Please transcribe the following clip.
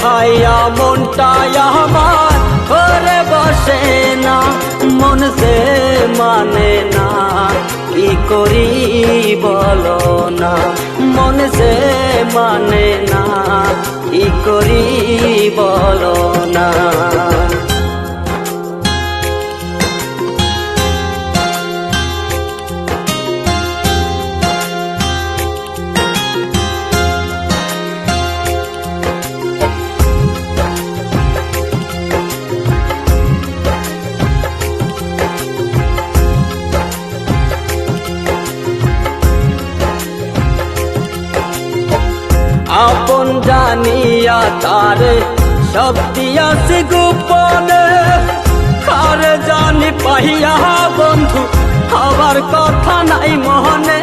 হাইয়া মনটাই আমার ঘরে বসে না, মন সে মানে না, কি করি বলো না, মন সে মানে না, কি করি বলো না। আপন জানিয়া তারে সব দিয়াছে গোপনে, কারে জানি পাইয়া বন্ধু হবার কথা নাই মনে।